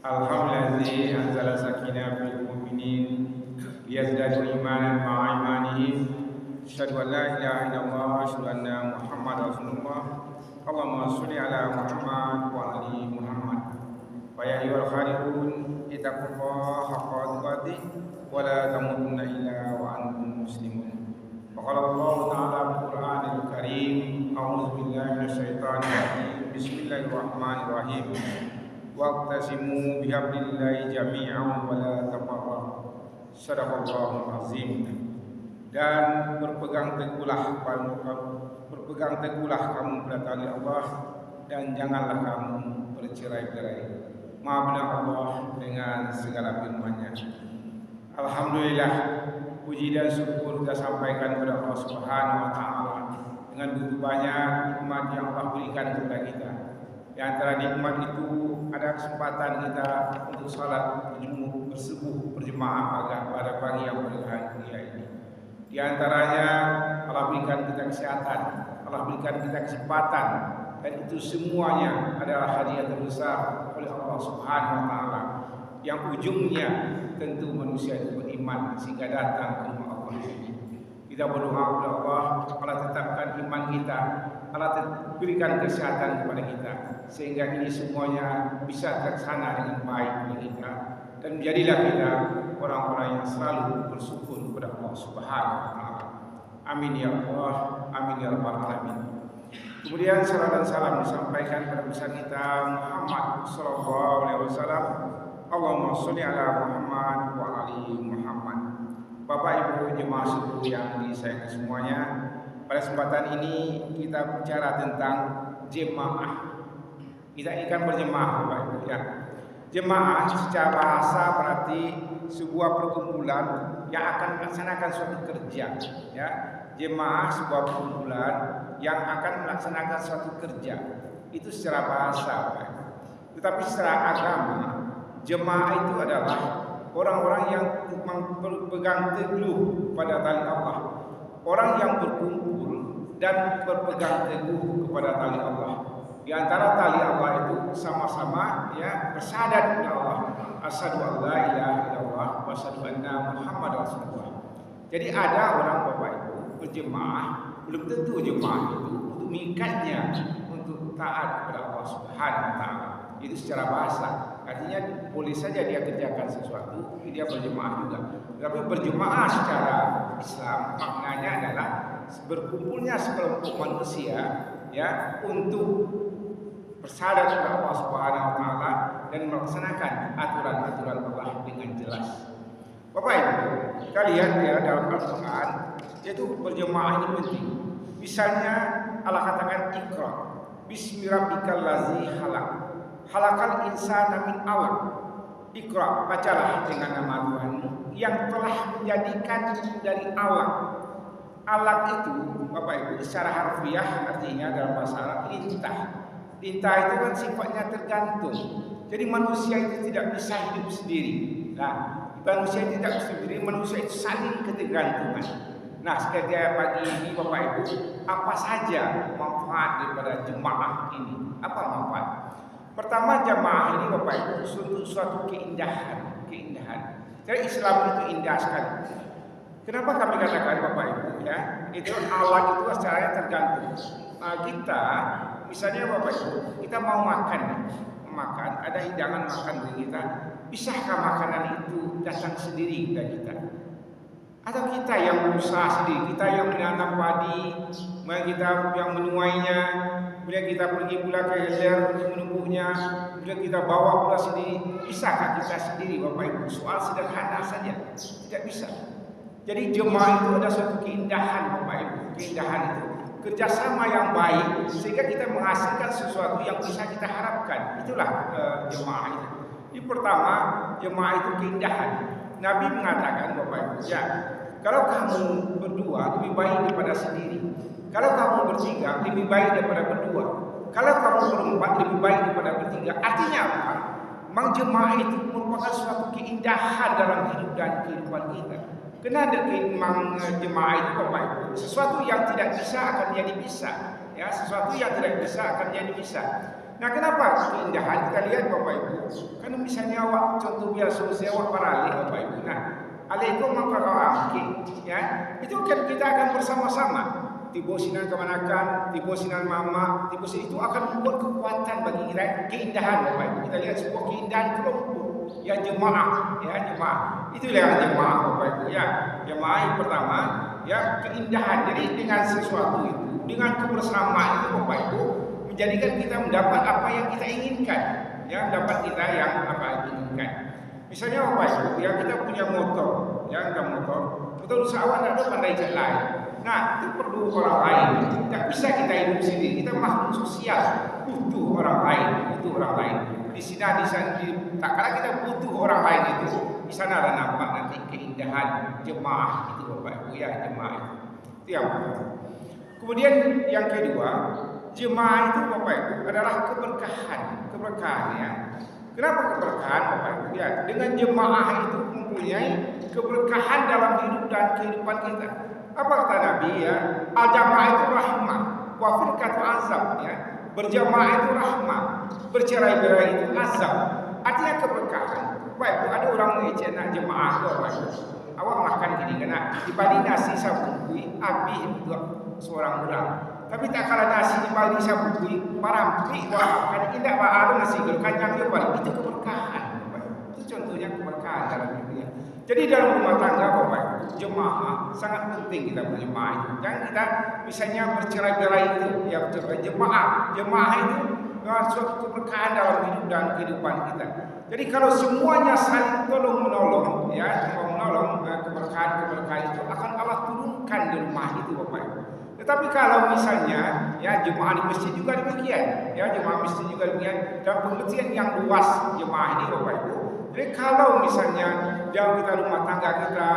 Alhamdulillazi anzala sakinah fil mu'minin liyazdadu imanan ma'a imanihim. Asyhadu an la ilaha illallah wa asyhadu anna Muhammadar Rasulullah. Allahumma sholli ala Muhammad wa ali Muhammad. Wa ya ayyuhal khalidun ittaqullaha haqqa tuqatih wa la tamutunna illa wa antum muslimun. Wa qala Allah ta'ala fil Qur'anil Karim, a'udzu billahi minasyaitonir rajim. Bismillahirrahmanirrahim. Waqtasimu bihablillahi jami'an wa la tafarraqu. Shadaqallahul azim. Dan berpegang teguhlah kamu pada tali Allah, dan janganlah kamu bercerai-berai. Maha benar Allah dengan segala firman-Nya. Alhamdulillah, puji dan syukur kita sampaikan kepada Allah Subhanahu wa taala dengan begitu banyak nikmat yang Allah berikan kepada kita. Di antara nikmat itu ada kesempatan kita untuk salat bersubuh berjemaah pada pagi yang berbahagia ini. Di antaranya Allah berikan kita kesehatan, Allah berikan kita kesempatan, dan itu semuanya adalah hadiah terbesar oleh Allah Subhanahu wa taala, yang ujungnya tentu manusia itu beriman sehingga datang ke rumah Allah ini. Kita berdoa kepada Allah, Allah tetapkan iman kita, Allah berikan kesehatan kepada kita, sehingga ini semuanya bisa terlaksana dengan baik oleh kita, dan menjadilah kita orang-orang yang selalu bersyukur kepada Allah Subhanahu wa taala. Amin ya Allah, amin ya rabbal alamin. Kemudian salam dan salam disampaikan kepada besar kita Muhammad sallallahu alaihi wasallam. Allahumma sholli ala Muhammad wa ali Muhammad. Bapak Ibu jemaah seluruh yang disayangkan semuanya, pada kesempatan ini kita bicara tentang jemaah. Kita ini kan berjemaah, Bapak Ibu ya. Jemaah secara bahasa berarti sebuah perkumpulan yang akan melaksanakan suatu kerja, ya. Jemaah sebuah perkumpulan yang akan melaksanakan suatu kerja. Itu secara bahasa, Bapak Ibu. Tetapi secara agama, jemaah itu adalah orang-orang yang berpegang teguh pada tali Allah, orang yang berkumpul dan berpegang teguh kepada tali Allah. Di antara tali Allah itu sama-sama ya bersyahadat kepada Allah, asyhadu an la ilaha illallah wa asyhadu anna Muhammadar Rasulullah. Jadi ada orang Bapak Ibu berjemaah, belum tentu jemaah itu untuk mengikatnya untuk taat kepada Allah Subhanahu wa taala. Itu secara bahasa. Artinya boleh saja dia kerjakan sesuatu, dia berjemaah juga. Tapi berjemaah secara Islam maknanya adalah berkumpulnya sekelompok manusia ya untuk bersyahadat kepada Allah Subhanahu wa taala dan melaksanakan aturan-aturan Allah dengan jelas. Bapak Ibu, kita lihat ya dalam Al-Qur'an, yaitu berjemaah ini penting. Misalnya Allah katakan Iqra, bismi rabbikal ladzi khalaq. Khalaqal insana min 'alaq. Iqra, bacalah dengan nama Tuhanmu yang telah menjadikan dari alaq. Alaq itu Bapak Ibu secara harfiah artinya dalam bahasa Arab lintah. Lintah itu kan sifatnya tergantung. Jadi manusia itu tidak bisa hidup sendiri. Nah, manusia tidak bisa sendiri, manusia itu saling ketergantungan. Nah, sekitar pagi ini Bapak Ibu, apa saja manfaat daripada jemaah ini? Apa manfaat? Pertama, jemaah ini Bapak Ibu suatu keindahan. Jadi Islam itu indah sekali. Kenapa kami katakan Bapak Ibu ya? Itu Allah itu secara tergantung. Kita misalnya Bapak Ibu, kita mau makan, ada hidangan makan dari kita. Bisakah makanan itu datang sendiri dari kita? Atau kita yang berusaha sendiri, kita yang menanam padi, kita yang menuainya, kemudian kita pergi pula ke hilir untuk menumbuhnya, kemudian kita bawa pula sendiri. Bisakah kita sendiri Bapak Ibu? Soal sederhana saja, tidak bisa. Jadi jemaah itu ada suatu keindahan Bapak Ibu, keindahan itu kerjasama yang baik sehingga kita menghasilkan sesuatu yang bisa kita harapkan. Itulah jemaah itu. Yang pertama, jemaah itu keindahan. Nabi mengatakan Bapak Ibu, ya, kalau kamu berdua lebih baik daripada sendiri. Kalau kamu bertiga lebih baik daripada berdua. Kalau kamu berempat lebih baik daripada bertiga. Artinya apa? Memang jemaah itu merupakan suatu keindahan dalam hidup dan kehidupan kita. Karena memang jemaah itu Bapak Ibu, sesuatu yang tidak bisa akan jadi bisa. Ya, sesuatu yang tidak bisa akan jadi bisa. Nah, kenapa keindahan? Kita lihat Bapak Ibu. Kan misalnya awak contoh biasa awak paralel Bapak Ibu. Nah, alaikum maka kau amki, ya. Itu kan kita akan bersama-sama. Tibo sinan kemanakan, tibo sinan mama, tibo itu akan membuat kekuatan bagi kita, keindahan Bapak Ibu. Kita lihat sebuah keindahan kelompok, ya jemaah, ya jemaah. Itulah yang jemaah Bapak Ibu, ya. Jemaah yang pertama, ya keindahan. Jadi dengan sesuatu itu, dengan kebersamaan itu Bapak Ibu, menjadikan kita mendapat apa yang kita inginkan, ya mendapat kita yang apa yang inginkan. Misalnya Bapak Ibu, ya kita punya motor, ya kita motor usahawan ada pandai jalan. Nah, itu perlu orang lain. Tidak bisa kita hidup sendiri. Kita makhluk sosial, butuh orang lain, butuh orang lain. Di sini di sana, tak kala kita butuh orang lain itu, di sana ada nampak nanti keindahan jemaah itu Bapak Ibu, ya jemaah itu yang pertama. Kemudian yang kedua, jemaah itu Bapak Ibu adalah keberkahan ya. Kenapa keberkahan Bapak Ibu? Ya, dengan jemaah itu mempunyai keberkahan dalam hidup dan kehidupan kita. Apa kata Nabi ya? Al-jamaah itu rahmah, wa firqatu azab ya. Berjamaah itu rahmah, bercerai-berai itu azab. Artinya keberkahan. Bapak Ibu, ada orang ngecek nak jemaah tu Bapak Ibu. Awak makan gini kena dibanding nasi sabukui habis untuk seorang orang. Tapi tak kala nasi dibanding sabukui parampi wah kan indah ada nasi kanyang dia balik itu keberkahan. Itu contohnya keberkahan dalam dunia. Jadi dalam rumah tangga Bapak jemaah sangat penting kita berjemaah itu. Jangan kita misalnya bercerai-berai itu ya jemaah itu suatu keberkahan dalam hidup dan kehidupan kita. Jadi kalau semuanya saling tolong menolong, ya menolong keberkahan itu akan Allah turunkan di rumah itu Bapak Ibu. Tetapi kalau misalnya ya jemaah di masjid juga demikian, ya jemaah masjid juga demikian dan pengertian yang luas jemaah ini Bapak Ibu. Jadi kalau misalnya jauh kita rumah tangga kita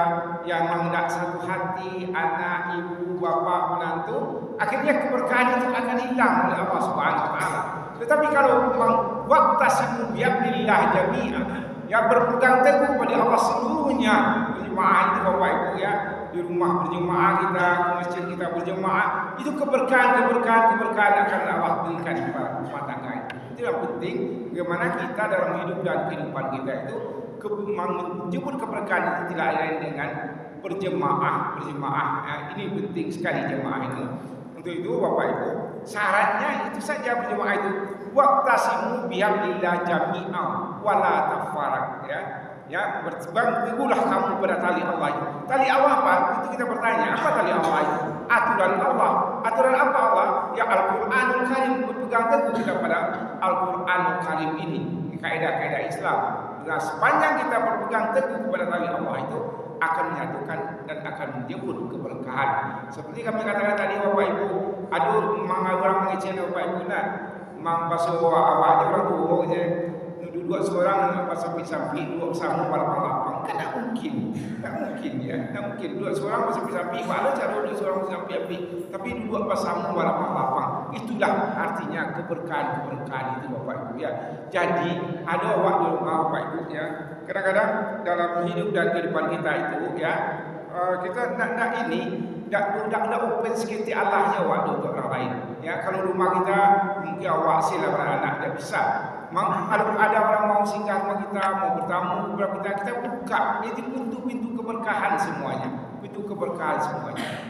yang hendak satu hati, anak, ibu, bapak, menantu, akhirnya keberkahan itu akan hilang oleh Allah Subhanahu wa taala. Tetapi kalau waqtasimu bi'amrillah jami'an, ya berpegang teguh pada Allah seluruhnya, berjemaah itu Bapak Ibu ya, di rumah berjemaah kita, di masjid kita berjemaah, itu keberkahan akan Allah berikan kepada rumah tangga itu. Itu yang penting bagaimana kita dalam hidup dan kehidupan kita itu menjemput keberkahan itu tidak lain dengan berjemaah. Ya, ini penting sekali jemaah ini. Untuk itu Bapak Ibu, syaratnya itu saja berjemaah itu waqtasimu bihablillah jami'a wala tafarraq ya berpegang teguhlah kamu pada tali Allah itu. Tali Allah apa? Itu kita bertanya, apa tali Allah itu? Aturan Allah. Aturan apa Allah? Ya Al-Qur'anul Karim, berpegang teguh kita pada Al-Qur'anul Karim ini, kaidah-kaidah Islam. Nah, sepanjang kita berpegang teguh kepada tali Allah itu akan menyatukan dan akan menjemput keberkahan. Seperti kami katakan tadi Bapak Ibu, aduh orang mengecek Bapak Ibu nak mang basuh awaknya orang tua je dua seorang pasal pisang dua sama lapang kan tak mungkin ya tak mungkin dua seorang pasal pisang mana cara dua seorang pisang tapi dua pasal lapang itulah artinya keberkahan itu Bapak Ibu ya. Jadi ada awak di rumah Bapak Ibu ya, kadang-kadang dalam hidup dan kehidupan kita itu ya kita nak ini tidak open sekali Allahnya waktu untuk orang lain ya. Kalau rumah kita mungkin awak sila beranak tidak bisa. Kalau ada orang mau singgah rumah kita, mau bertamu kepada kita buka. Jadi pintu keberkahan semuanya.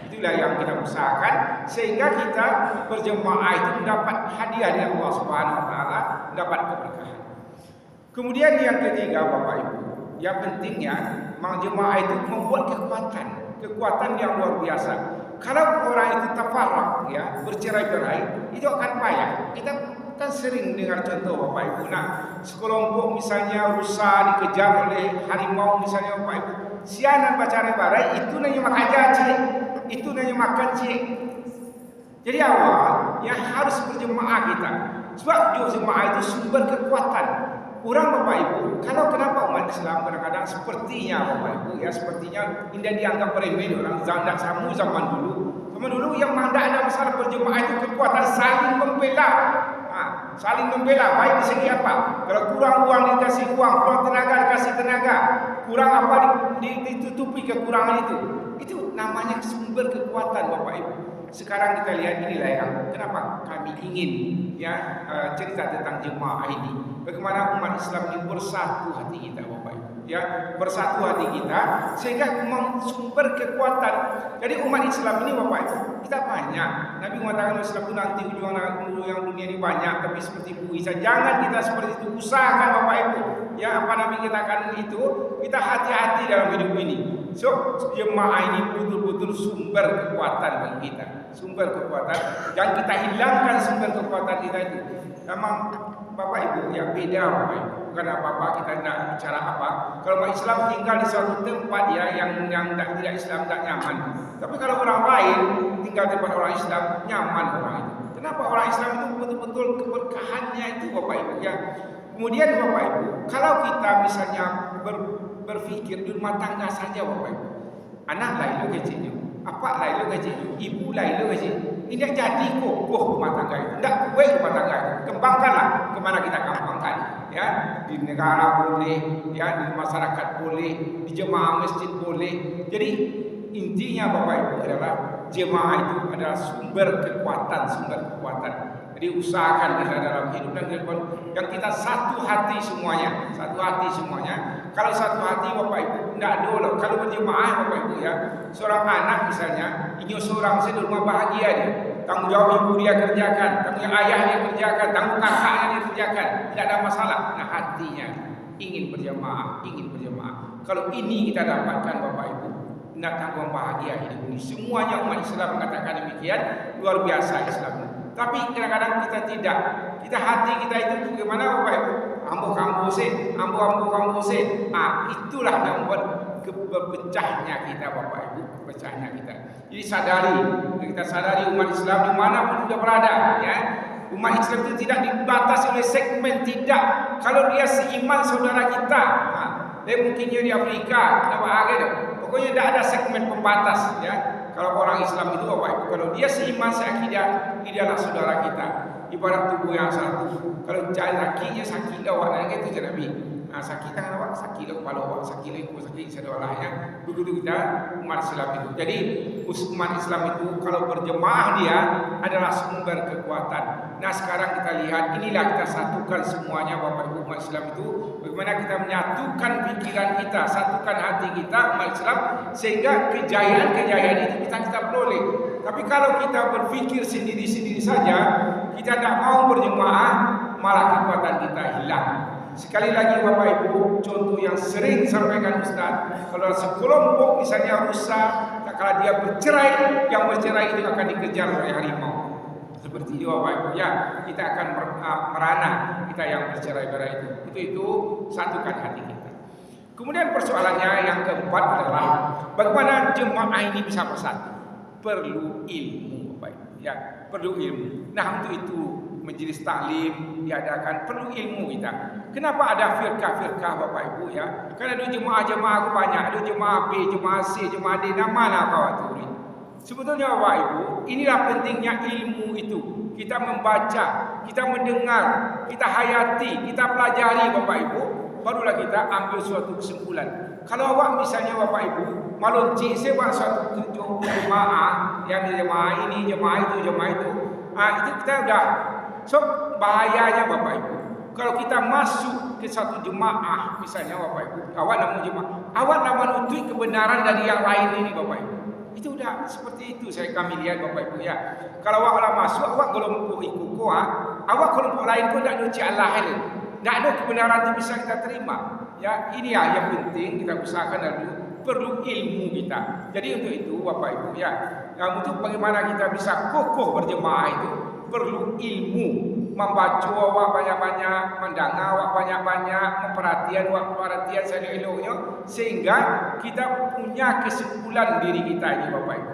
Itulah yang kita usahakan sehingga kita berjemaah itu mendapat hadiah dari Allah Subhanahu wa taala, mendapat keberkahan. Kemudian yang ketiga Bapak Ibu, yang pentingnya jemaah itu membuat kekuatan yang luar biasa. Kalau orang itu tafarraq ya, bercerai-berai, itu akan payah. Kita kan sering dengar contoh Bapak Ibu. Nah, sekelompok misalnya rusa dikejar oleh harimau misalnya Bapak Ibu. Sianan bercerai-berai itu nanya makan cik. Itu nanya makan cik. Jadi awal yang harus berjemaah kita. Sebab jemaah itu sumber kekuatan. Orang Bapak Ibu, kalau kenapa umat Islam kadang-kadang sepertinya Bapak Ibu ya, sepertinya indah dianggap remeh orang zaman dulu. Zaman dulu yang tidak ada masalah berjemaah itu kekuatan saling membela. Saling membela baik di segi apa? Kalau kurang uang dikasih uang, kurang tenaga dikasih tenaga, kurang apa ditutupi kekurangan itu. Itu namanya sumber kekuatan Bapak Ibu. Sekarang kita lihat inilah yang kenapa kami ingin cerita tentang jemaah ini. Bagaimana umat Islam ini bersatu hati kita, Bapak Ibu. Bersatu hati kita sehingga sumber kekuatan. Jadi umat Islam ini, Bapak Ibu, kita banyak. Nabi mengatakan Islam itu nanti ujung yang dunia ini banyak, tapi seperti buih. Jangan kita seperti itu. Usahakan, Bapak Ibu. Apa Nabi katakan itu, kita hati-hati dalam hidup ini. So, jemaah ini betul-betul sumber kekuatan bagi kita. Sumber kekuatan. Jangan kita hilangkan sumber kekuatan kita itu. Memang Bapak Ibu beda, Bapak Ibu. Bukan apa-apa, kita tidak bicara apa. Kalau orang Islam tinggal di suatu tempat yang tidak Islam tak nyaman. Tapi kalau orang lain tinggal di tempat orang Islam nyaman orang itu. Kenapa orang Islam itu betul-betul keberkahannya itu, Bapak Ibu Kemudian Bapak Ibu, kalau kita misalnya berpikir di rumah tangga saja, Bapak Ibu, anak lain kecilnya, apa lain kecilnya, ibu lain kecilnya. Ini jadi kokoh rumah tangga itu, tidak kuat rumah tangga itu. Kembangkanlah kemana kita kembangkan, di negara boleh, di masyarakat boleh, di jemaah masjid boleh. Jadi intinya Bapak Ibu adalah jemaah itu adalah sumber kekuatan. Jadi usahakan kita dalam hidup dan yang kita satu hati semuanya. Kalau satu hati Bapak Ibu tidak dulu. Kalau berjemaah Bapak Ibu seorang anak misalnya ingin seorang di rumah bahagia dia. Tanggung jawab ibu dia kerjakan, tanggung jawab ayah dia kerjakan, tanggung kakaknya dia kerjakan, tidak ada masalah. Nah hatinya ingin berjemaah. Kalau ini kita dapatkan Bapak Ibu, tidak tanggung bahagia hidup ini. Semuanya umat Islam mengatakan demikian, luar biasa Islam. Tapi kadang-kadang kita tidak. Hati kita itu bagaimana Bapak Ibu? Ambo kambo se. Itulah yang membuat berpecahnya kita, Bapak Ibu, Jadi kita sadari umat Islam dimanapun kita berada, Umat Islam itu tidak dibatasi oleh segmen, tidak. Kalau dia seiman saudara kita, dia mungkinnya di Afrika, pokoknya tidak ada segmen pembatas, Kalau orang Islam itu Bapak Ibu, kalau dia seiman seakidah, dialah saudara kita. Ibarat tubuh yang satu. Kalau kakinya sakit awak, itu Nabi. Sakit tangan awak, sakit kepala awak, sakit ekor, sakit sedolahnya. Begitu kita umat Islam itu. Jadi umat Islam itu kalau berjemaah dia adalah sumber kekuatan. Nah sekarang kita lihat, inilah kita satukan semuanya Bapak Ibu umat Islam itu. Bagaimana kita menyatukan pikiran kita, satukan hati kita umat Islam, sehingga kejayaan itu kita peroleh. Tapi kalau kita berpikir sendiri-sendiri saja, kita tidak mau berjemaah, malah kekuatan kita hilang. Sekali lagi Bapak Ibu, contoh yang sering sampaikan Ustaz, kalau sekelompok misalnya rusak, kalau dia bercerai, yang bercerai itu akan dikejar oleh harimau. Seperti itu Bapak Ibu, kita akan merana kita yang bercerai-berai itu satukan hati kita. Kemudian persoalannya yang keempat adalah bagaimana jemaah ini bisa bersatu. Perlu ilmu Bapak Ibu, perlu ilmu. Nah untuk itu majelis taklim diadakan, perlu ilmu kita. Kenapa ada firqah-firqah Bapak Ibu Karena ada jemaah-jemaah banyak, ada jemaah B, jemaah C, jemaah D, mana kau atur. Sebetulnya Bapak Ibu, inilah pentingnya ilmu itu. Kita membaca, kita mendengar, kita hayati, kita pelajari Bapak Ibu, barulah kita ambil suatu kesimpulan. Kalau awak misalnya Bapak Ibu malonci saya buat suatu jemaah, yang jemaah ini, jemaah itu, itu kita udah. So bahayanya Bapak Ibu, kalau kita masuk ke satu jemaah misalnya Bapak Ibu, awak nak jemaah, awak nak menuntut kebenaran dari yang lain ini Bapak Ibu. Itu udah seperti itu kami lihat Bapak Ibu Kalau awak masuk, awak kelompok ikut awak kelompok lain pun tak nuci Allah ini. Tak ada kebenaran itu bisa kita terima. Ini yang penting kita usahakan dulu, perlu ilmu kita. Jadi untuk itu Bapak Ibu untuk bagaimana kita bisa kokoh berjemaah itu perlu ilmu, membaca awak banyak-banyak, mendengar awak banyak-banyak, memperhatian saya eloknya, sehingga kita punya kesimpulan diri kita ini Bapak Ibu.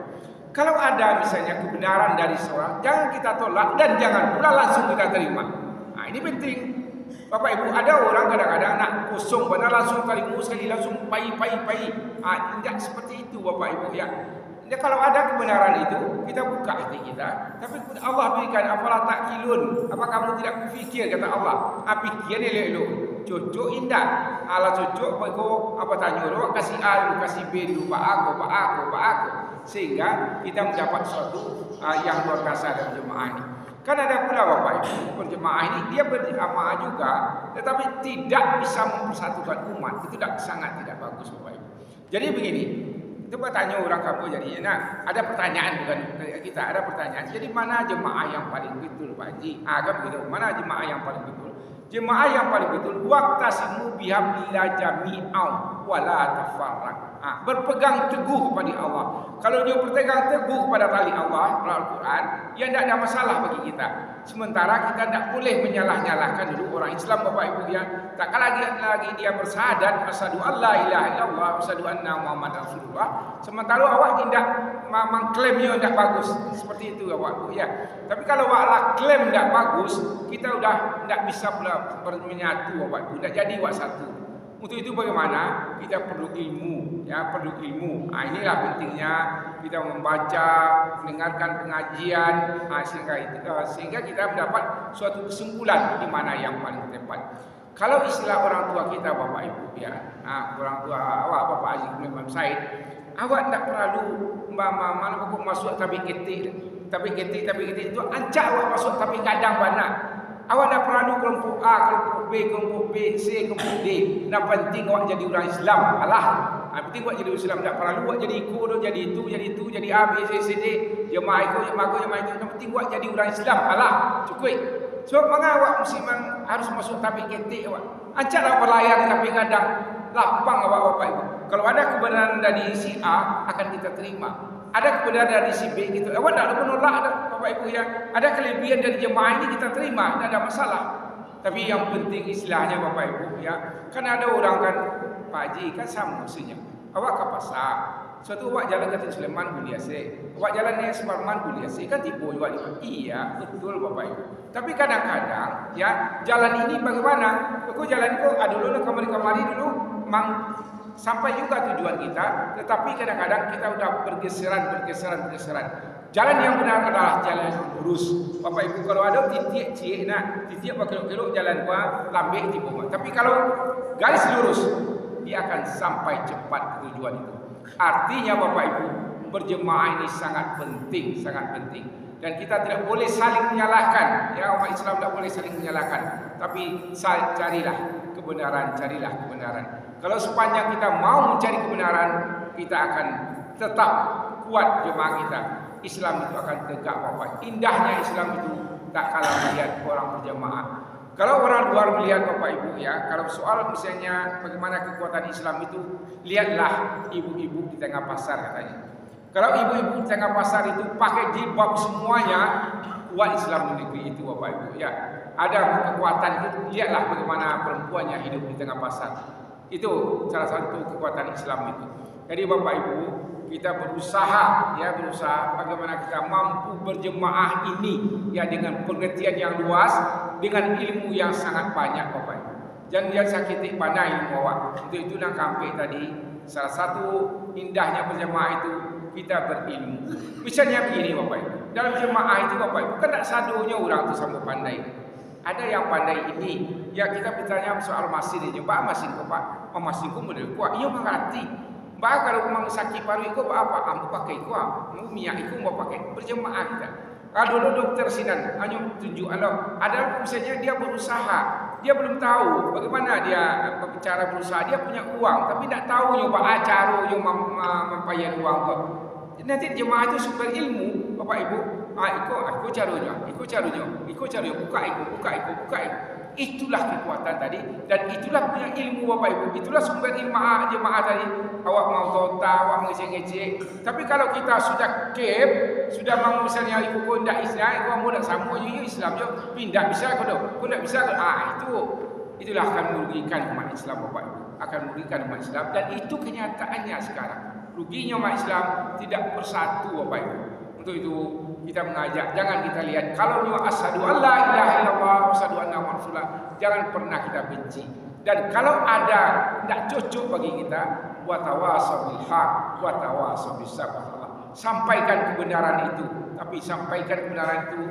Kalau ada misalnya kebenaran dari seorang, jangan kita tolak dan jangan pula langsung kita terima. Ini penting. Bapak Ibu, ada orang kadang-kadang nak kosong benar langsung terima sekali, langsung pai. Tidak seperti itu Bapak Ibu Jadi kalau ada kebenaran itu, kita buka hati kita. Tapi Allah berikan, apalah takkilun, apa kamu tidak berfikir, kata Allah. Pikir elok-elok. Cucuk indah. Ala cucuk kau apa tanya dulu, kasih A dulu, kasih B dulu, pak aku. Sehingga kita mendapat suatu yang luar biasa dalam jemaah ini. Kan ada pula Bapak Ibu, berjemaah ini dia berjemaah juga, tetapi tidak bisa mempersatukan umat. Itu sangat tidak bagus Bapak Ibu. Jadi begini, itu bertanya orang kampung jadi, nah ada pertanyaan bukan kita, ada pertanyaan. Jadi mana jemaah yang paling betul Pak Haji? Kan begitu. Mana jemaah yang paling betul? Jemaah yang paling betul waqtasimu bihablillah jami'an wala tafarraq. Berpegang teguh kepada Allah. Kalau dia berpegang teguh kepada tali Allah, Al-Quran, ya tidak ada masalah bagi kita. Sementara kita tidak boleh menyalah-nyalahkan dulu orang Islam Bapak Ibu ya. Tak lagi dia bersyahadat asyhadu an la ilaha illallah wa asyhadu anna Muhammadar Rasulullah. Sementara awak tidak mengklaimnya tidak bagus. Seperti itu Bapak Ibu ya. Tapi kalau awak klaim tidak bagus, kita sudah tidak bisa pula menyatu Bapak Ibu. Tidak jadi awak satu. Untuk itu bagaimana? Kita perlu ilmu, ya perlu ilmu. Inilah pentingnya kita membaca, mendengarkan pengajian, sehingga kita mendapat suatu kesimpulan di mana yang paling tepat. Kalau istilah orang tua kita Bapak Ibu ya, orang tua awak Bapak Haji Imam Said, awak tidak perlu mana pokok masuk tapi ketik itu ancak awak masuk tapi kadang banyak. Awak tak perlu kelompok A, kelompok B, kelompok B, C, kelompok D. Yang penting awak jadi orang Islam. Alah. Penting awak jadi Islam. Tak perlu awak jadi ikut, jadi itu, jadi A, B, C, D. Jemaah itu. Yang penting awak jadi orang Islam. Alah. Cukup. Sebab awak mesti harus masuk tapi ketik awak. Ancaklah berlayar tapi kadang lapang awak Bapak Ibu. Kalau ada kebenaran dari si A akan kita terima. Ada kebenaran dari si B gitu. Awak tak menolak Bapak Ibu ya. Ada kelebihan dari jemaah ini kita terima, tidak ada masalah. Tapi yang penting istilahnya Bapak Ibu ya. Kan ada orang kan Pak Haji kan sama maksudnya. Awak ke pasar. Suatu awak jalan ke Sulaiman Buliase. Awak jalan ke Suparman Buliase kan tipu juga. Iya, betul Bapak Ibu. Tapi kadang-kadang ya jalan ini bagaimana? Aku jalan kok dulu kemari dulu sampai juga tujuan kita, tetapi kadang-kadang kita sudah bergeseran. Jalan yang benar adalah jalan lurus. Bapak Ibu kalau ada titik berkelok-kelok jalan gua lambek tipu. Tapi kalau garis lurus, dia akan sampai cepat ke tujuan itu. Artinya Bapak Ibu, berjemaah ini sangat penting. Dan kita tidak boleh saling menyalahkan. Ya, umat Islam tidak boleh saling menyalahkan. Tapi carilah kebenaran. Kalau sepanjang kita mau mencari kebenaran, kita akan tetap kuat jemaah kita. Islam itu akan tegak Bapak. Indahnya Islam itu tak kalah melihat orang berjemaah. Kalau orang luar melihat Bapak Ibu ya, kalau soal misalnya bagaimana kekuatan Islam itu, lihatlah ibu-ibu di tengah pasar katanya. Kalau ibu-ibu di tengah pasar itu pakai jilbab semuanya, kuat Islam di negeri itu Bapak Ibu ya. Ada kekuatan itu, lihatlah bagaimana perempuannya hidup di tengah pasar. Itu salah satu kekuatan Islam itu. Jadi Bapak Ibu, kita berusaha bagaimana kita mampu berjemaah ini ya dengan pengertian yang luas, dengan ilmu yang sangat banyak Bapak Ibu. Jangan sakiti pandai ilmu awak. Untuk itu nak sampai tadi salah satu indahnya berjemaah itu kita berilmu. Misalnya begini Bapak Ibu, dalam jemaah itu Bapak Ibu kan tak sadonya orang itu sama pandai. Ada yang pandai ini, ya kita bertanya soal masin ini, Pak masin kok Pak, masin kok model kuat, iya mengerti. Mbak kalau memang sakit paru itu apa? Ambo pakai kuat, mau minyak itu mau pakai berjemaah kita. Kalau dulu dokter Sinan hanya tunjuk ada misalnya dia berusaha, dia belum tahu bagaimana dia cara berusaha, dia punya uang tapi tidak tahu nyoba cara yang membayar uang kok. Nanti jemaah itu sumber ilmu Bapak Ibu. Ikut caranya, buka. Itulah kekuatan tadi dan itulah punya ilmu Bapak Ibu. Itulah sumber ilmu jemaah tadi. Awak mau tota, awak ngecek-ngecek. Tapi kalau kita sudah sudah mau misalnya ikut kondak Islam, ikut mau tak sama Islam je, pindah bisa ke dah. Kau tak bisa ke itulah akan merugikan umat Islam Bapak Ibu. Akan merugikan umat Islam dan itu kenyataannya sekarang. Ruginya umat Islam tidak bersatu Bapak Ibu. Untuk itu kita mengajak, jangan kita lihat kalau nyawa asyhadu an la ilaha illallah wa asyhadu anna Muhammadar Rasulullah, jangan pernah kita benci. Dan kalau ada tidak cocok bagi kita, wa tawasau bil haq wa tawasau bis sabr. Sampaikan kebenaran itu, tapi sampaikan kebenaran itu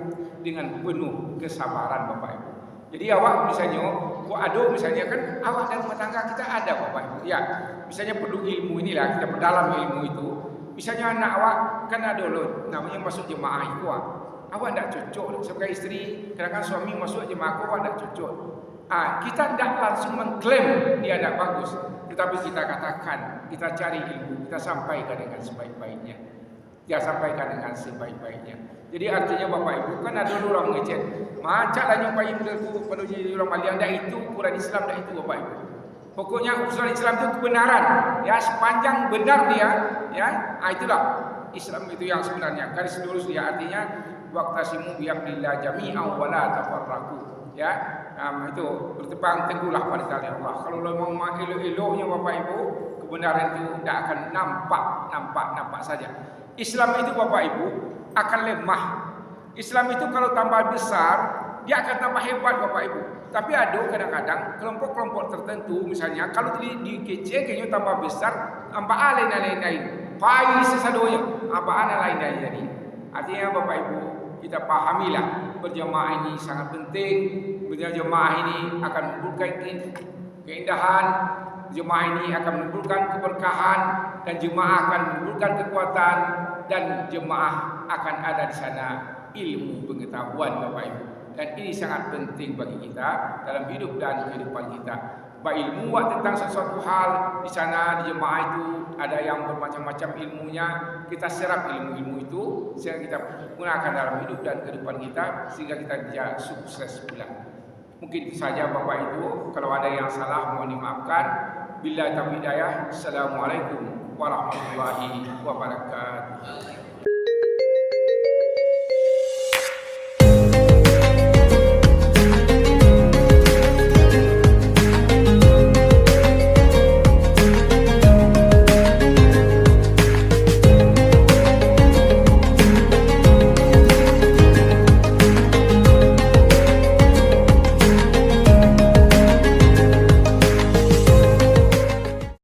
dengan penuh kesabaran Bapak Ibu. Jadi awak misalnya, ada misalnya kan awak dan rumah tangga kita ada Bapak Ibu. Ya, misalnya perlu ilmu inilah, kita perdalam ilmu itu. Misalnya anak awak kan ada loh, namanya masuk jemaah itu. Awak tidak cocok sebagai istri, kadang-kadang suami masuk jemaah awak tidak cocok. Kita tidak langsung mengklaim dia tidak bagus, tetapi kita katakan, kita cari ilmu, kita sampaikan dengan sebaik-baiknya. Dia sampaikan dengan sebaik-baiknya. Jadi artinya Bapak Ibu kan ada orang ngecek, macam lah nyampai benda pada jadi orang Mali anda itu ukuran Islam dah itu Bapak Ibu. Pokoknya ukuran Islam itu kebenaran, ya sepanjang benar dia, ya itulah Islam itu yang sebenarnya. Garis lurus dia artinya waqtasimu bihablillah jami'an wa la tafarraqu. Ya, itu bertepang teguhlah pada tali Allah. Kalau memang elok-eloknya Bapak Ibu, kebenaran itu tidak akan nampak saja. Islam itu Bapak Ibu akan lemah. Islam itu kalau tambah besar, dia akan tambah hebat Bapak Ibu. Tapi ada kadang-kadang kelompok-kelompok tertentu misalnya kalau dikecil kayaknya tambah besar, tambah lain-lain. Pai sesadonya, apa lain-lain jadi. Artinya Bapak Ibu, kita pahamilah berjamaah ini sangat penting. Berjamaah ini akan menimbulkan keindahan, jemaah ini akan menimbulkan keberkahan, dan jemaah akan menimbulkan kekuatan, dan jemaah akan ada di sana ilmu pengetahuan Bapak Ibu. Dan ini sangat penting bagi kita dalam hidup dan kehidupan kita. Berilmu tentang sesuatu hal di sana di jemaah itu ada yang bermacam-macam ilmunya. Kita serap ilmu-ilmu itu sehingga kita gunakan dalam hidup dan kehidupan kita sehingga kita bisa sukses pula. Mungkin itu saja Bapak Ibu. Kalau ada yang salah mohon dimaafkan. Billahi taufiq hidayah. Assalamualaikum warahmatullahi wabarakatuh.